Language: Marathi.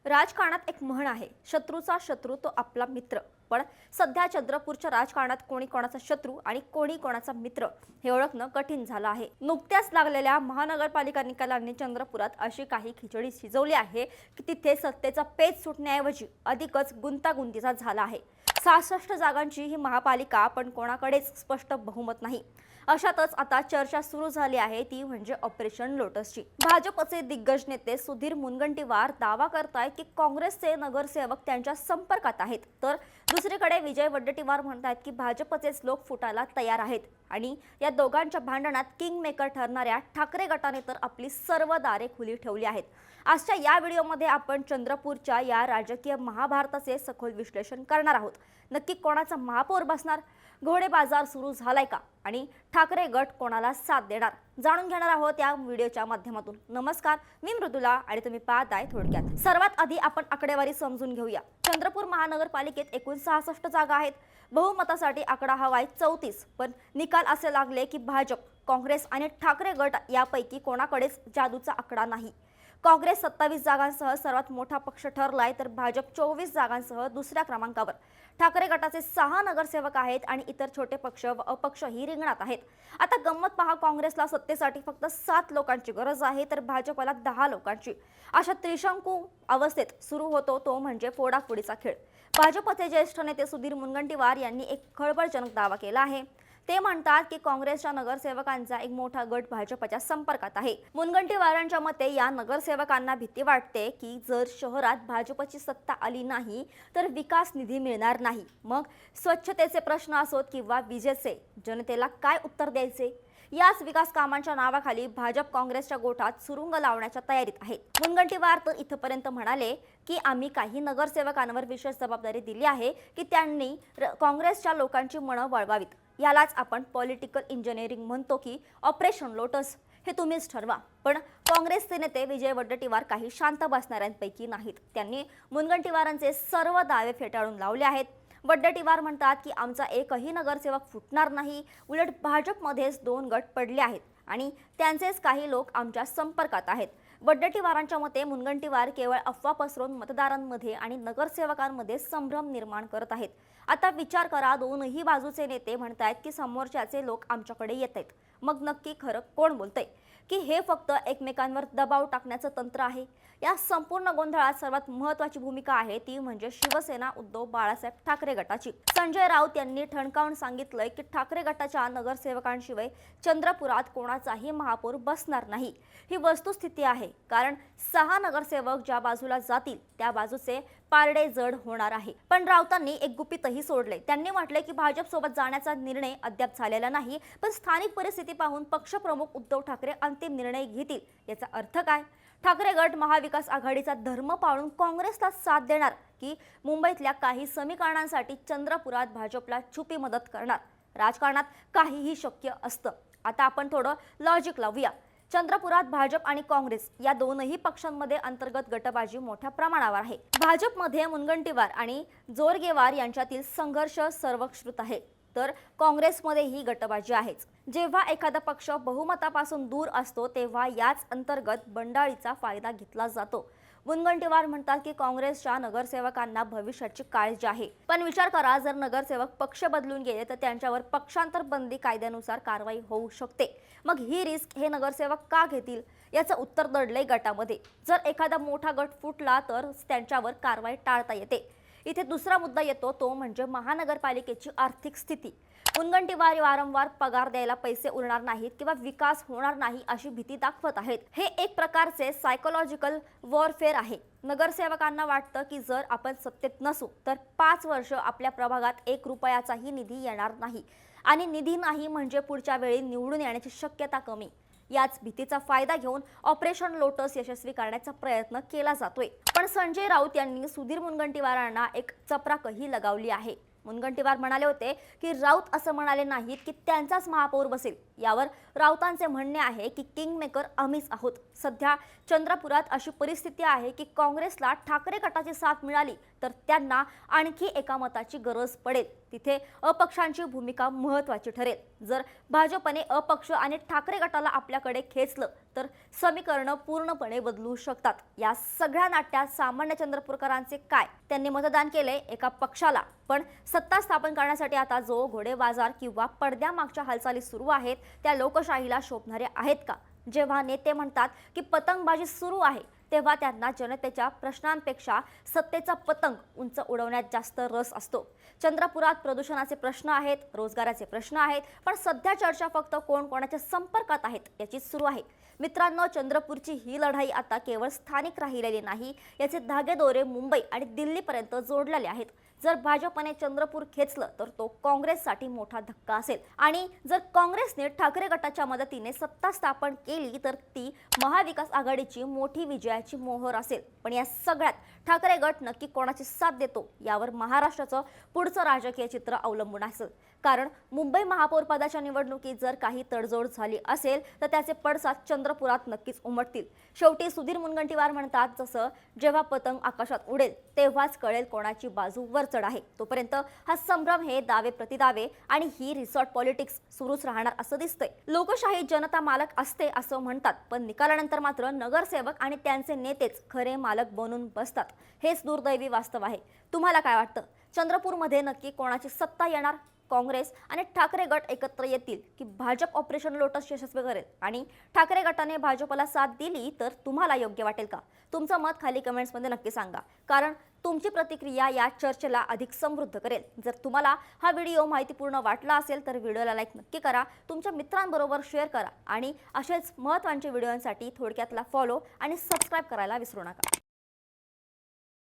राजकारणात एक म्हण आहे, शत्रूचा शत्रू तो आपला मित्र. पण सध्या चंद्रपूरच्या राजकारणात कोणी कोणाचा शत्रू आणि कोणी कोणाचा मित्र हे ओळखणं कठीण झालं आहे. नुकत्याच लागलेल्या महानगरपालिका निकालांनी चंद्रपुरात अशी काही खिचडी शिजवली आहे की तिथे सत्तेचा पेच सुटण्याऐवजी अधिकच गुंतागुंतीचा झाला आहे. 66 जागांची ही महापालिका, पण कोणाकडेच स्पष्ट बहुमत नाही. अशातच आता चर्चा सुरू झाली आहे, ती म्हणजे ऑपरेशन लोटसची. भाजपचे दिग्गज नेते सुधीर मुनगंटीवार दावा करतायत की काँग्रेसचे नगरसेवक त्यांच्या संपर्कात आहेत, तर दुसरीकडे विजय वडेट्टीवार म्हणतात की भाजपचेच लोक फुटायला तयार आहेत. आणि या दोघांच्या भांडणात किंग मेकर ठरणाऱ्या ठाकरे गटाने तर आपली सर्व दारे खुली ठेवली आहेत. आजच्या या व्हिडिओमध्ये आपण चंद्रपूरच्या या राजकीय महाभारताचे सखोल विश्लेषण करणार आहोत. नक्की कोणाचा महापौर बसणार, घोडे बाजार सुरू झालाय का, आणि ठाकरे गट कोणाला साथ देणार, जाणून घेणार आहोत या व्हिडिओच्या माध्यमातून. नमस्कार, मी मृदुला आणि तुम्ही पाहताय थोडक्यात. सर्वात आधी आपण आकडेवारी समजून घेऊया. चंद्रपूर महानगरपालिकेत एकूण 66 जागा आहेत. बहुमतासाठी आकडा हवाय 34, पण निकाल असे लागले की भाजप, काँग्रेस आणि ठाकरे गट यापैकी कोणाकडेच जादूचा आकडा नाही. काँग्रेस 27 जागांसह सर्वात मोठा पक्ष ठरलाय, तर भाजप 24 जागांसह दुसऱ्या क्रमांकावर. ठाकरे गटाचे 6 नगरसेवक आहेत आणि इतर छोटे पक्ष व अपक्षही रिंगणात आहेत. आता गंमत पहा, काँग्रेसला सत्तेसाठी फक्त 7 लोकांची गरज आहे, तर भाजपला 10 लोकांची. अशा त्रिशंकू अवस्थेत सुरू होतो तो म्हणजे फोडाफोडीचा खेळ. भाजपचे ज्येष्ठ नेते सुधीर मुनगंटीवार यांनी एक खळबळजनक दावा केला आहे. ते म्हणतात की काँग्रेसच्या नगरसेवकांचा एक मोठा गट भाजपच्या संपर्कात आहे. मुनगंटीवारांच्या मते या नगरसेवकांना भीती वाटते की जर शहरात भाजपची सत्ता आली नाही तर विकास निधी मिळणार नाही. मग स्वच्छतेचे प्रश्न असोत किंवा विजेचे, जनतेला काय उत्तर द्यायचे? याच विकास कामांच्या नावाखाली भाजप काँग्रेसच्या गोठात सुरुंग लावण्याच्या तयारीत आहे. मुनगंटीवार तर इथपर्यंत म्हणाले की आम्ही काही नगरसेवकांवर विशेष जबाबदारी दिली आहे की त्यांनी काँग्रेसच्या लोकांची मनं वळवावीत. यालाच आपण पॉलिटिकल इंजिनिअरिंग म्हणतो की ऑपरेशन लोटस. हे तुम्हीच ठरवा. पण काँग्रेसचे नेते विजय वडेट्टीवार काही शांत बसणाऱ्यांपैकी नाहीत. त्यांनी मुनगंटीवारांचे सर्व दावे फेटाळून लावले आहेत. वडेट्टीवार म्हणतात की आमचा एकही नगरसेवक फुटणार नाही, उलट भाजपमध्येच 2 गट पडले आहेत आणि त्यांचेच काही लोक आमच्या संपर्कात आहेत. वडेट्टीवारांच्या मते मुनगंटीवार केवळ अफवा पसरवून मतदारांमध्ये आणि नगरसेवकांमध्ये संभ्रम निर्माण करत आहेत. आता विचार करा, दोनही बाजूचे नेते म्हणतायत की समोरच्याचे लोक आमच्याकडे येत आहेत. मग नक्की खरं कोण बोलतंय? की हे फक्त एकमेकांवर दबाव टाकण्याचं तंत्र आहे? या संपूर्ण गोंधळात सर्वात महत्त्वाची भूमिका आहे ती म्हणजे शिवसेना उद्धव बाळासाहेब ठाकरे गटाची. संजय राऊत यांनी ठणकावून सांगितलंय की ठाकरे गटाच्या नगरसेवकांशिवाय चंद्रपुरात कोणाचाही महापौर बसणार नाही. ही वस्तुस्थिती आहे, कारण 6 नगरसेवक ज्या बाजूला जातील त्या बाजूचे पारडे जड होणार आहे. पण राऊतांनी एक गुपितही सोडले. त्यांनी म्हटले की भाजप सोबत जाण्याचा निर्णय अद्याप झालेला नाही, पण स्थानिक परिस्थिती पाहून पक्षप्रमुख उद्धव ठाकरे अंतिम निर्णय घेतील. याचा अर्थ काय? ठाकरे गट महाविकास आघाडीचा धर्म पाळून काँग्रेसला साथ देणार की मुंबईतल्या काही समीकरणांसाठी चंद्रपुरात भाजपला छुपी मदत करणार? राजकारणात काहीही शक्य असतं. आता आपण थोडं लॉजिक लावूया. चंद्रपुरात भाजप आणि काँग्रेस या दोनही पक्षांमध्ये अंतर्गत गटबाजी मोठ्या प्रमाणावर आहे. भाजपमध्ये मुनगंटीवार आणि जोरगेवार यांच्यातील संघर्ष सर्वश्रुत आहे, तर काँग्रेसमध्ये ही गटबाजी आहेच. जेव्हा एखादा पक्ष बहुमतापासून दूर असतो तेव्हा याच अंतर्गत बंडाळीचा फायदा घेतला जातो. मुनगंटीवार म्हणतात की काँग्रेसच्या नगरसेवकांना भविष्याची काळजी आहे. पण विचार करा, जर नगरसेवक पक्ष बदलून गेले तर त्यांच्यावर पक्षांतर बंदी कायद्यानुसार कारवाई होऊ शकते. मग ही रिस्क हे नगरसेवक का घेतील? याचं उत्तर दडलंय गटामध्ये. जर एखादा मोठा गट फुटला तर त्यांच्यावर कारवाई टाळता येते. इथे दुसरा मुद्दा येतो, तो म्हणजे महानगरपालिकेची आर्थिक स्थिती. मुनगंटीवार वारंवार पगार द्यायला पैसे उरणार नाहीत किंवा विकास होणार नाही अशी भीती दाखवत आहेत. हे एक प्रकारचे सायकोलॉजिकल वॉरफेअर आहे. नगरसेवकांना वाटतं की जर आपण सत्तेत नसू तर 5 वर्ष आपल्या प्रभागात 1 रुपयाचाही निधी येणार नाही, आणि निधी नाही म्हणजे पुढच्या वेळी निवडून येण्याची शक्यता कमी. याच भीतीचा फायदा घेऊन ऑपरेशन लोटस यशस्वी करण्याचा प्रयत्न केला जातोय. पण संजय राऊत यांनी सुधीर मुनगंटीवारांना एक चपराकही लगावली आहे. मुनगंटीवार म्हणाले होते की राऊत असं म्हणाले नाहीत की त्यांचाच महापौर बसेल। यावर राऊतांचे म्हणणे आहे की किंग मेकर आम्हीच आहोत। सध्या चंद्रपुरात अशी परिस्थिती आहे की काँग्रेसला ठाकरे गटाची साथ मिळाली तर त्यांना आणखी एका मताची गरज पडेल। तिथे अपक्षांची भूमिका महत्त्वाची ठरेल। जर भाजपने अपक्ष आणि ठाकरे गटाला आपल्याकडे खेचलं तर समीकरण पूर्णपणे बदलू शकतात। या सगळ्या नाट्यात सामान्य चंद्रपूरकरांचे काय? त्यांनी मतदान केले एका पक्षाला, पण सत्ता स्थापन करण्यासाठी आता जो घोडेबाजार किंवा पडद्यामागच्या हालचाली सुरू आहेत त्या लोकशाहीला शोभणारे आहेत का? जेव्हा नेते म्हणतात की पतंगबाजी सुरू आहे तेव्हा त्यांना जनतेच्या प्रश्नांपेक्षा सत्तेचा पतंग उंच उडवण्यात जास्त रस असतो। चंद्रपुरात प्रदूषणाचे प्रश्न आहेत, रोजगाराचे प्रश्न आहेत, पण सध्या चर्चा फक्त कोण कोणाच्या संपर्कात आहेत याचीच सुरू आहे। मित्रांनो, चंद्रपूरची ही लढाई आता केवळ स्थानिक राहिलेली नाही, याचे धागेदोरे मुंबई आणि दिल्लीपर्यंत जोडलेले आहेत। जर भाजपने चंद्रपूर खेचलं तर तो काँग्रेससाठी मोठा धक्का असेल आणि जर काँग्रेसने ठाकरे गटाच्या मदतीने सत्ता स्थापन केली तर ती महाविकास आघाडीची मोठी विजयाची मोहर असेल। पण या सगळ्यात ठाकरे गट नक्की कोणाची साथ देतो यावर महाराष्ट्राचं पुढचं राजकीय चित्र अवलंबून असेल। कारण मुंबई महापौर पदाच्या निवडणुकीत जर काही तडजोड झाली असेल तर त्याचे पडसाद चंद्रपुरात नक्कीच उमटतील। शेवटी सुधीर मुनगंटीवार म्हणतात, जसं जेव्हा पतंग आकाशात उडेल तेव्हाच कळेल कोणाची बाजू वरचढ आहे। तोपर्यंत हा संभ्रम, हे दावे प्रतिदावे आणि ही रिसॉर्ट पॉलिटिक्स सुरूच राहणार असं दिसतंय। लोकशाही जनता मालक असते असं म्हणतात, पण निकालानंतर मात्र नगरसेवक आणि त्यांचे नेतेच खरे मालक बनून बसतात। हेच दुर्दैवी वास्तव आहे। तुम्हाला काय वाटतं? चंद्रपूरमध्ये नक्की कोणाची सत्ता येणार? काँग्रेस आणि ठाकरे गट एकत्र येतील की भाजप ऑपरेशन लोटस यशस्वी करेल आणि ठाकरे गटाने भाजपला साथ दिली तर तुम्हाला योग्य वाटेल का? तुमचं मत खाली कमेंट्समध्ये नक्की सांगा, कारण तुमची प्रतिक्रिया या चर्चेला अधिक समृद्ध करेल। जर तुम्हाला हा व्हिडिओ माहितीपूर्ण वाटला असेल तर व्हिडिओला लाईक नक्की करा, तुमच्या मित्रांबरोबर शेअर करा आणि असेच महत्त्वाचे व्हिडिओंसाठी थोडक्यातला फॉलो आणि सबस्क्राईब करायला विसरू नका।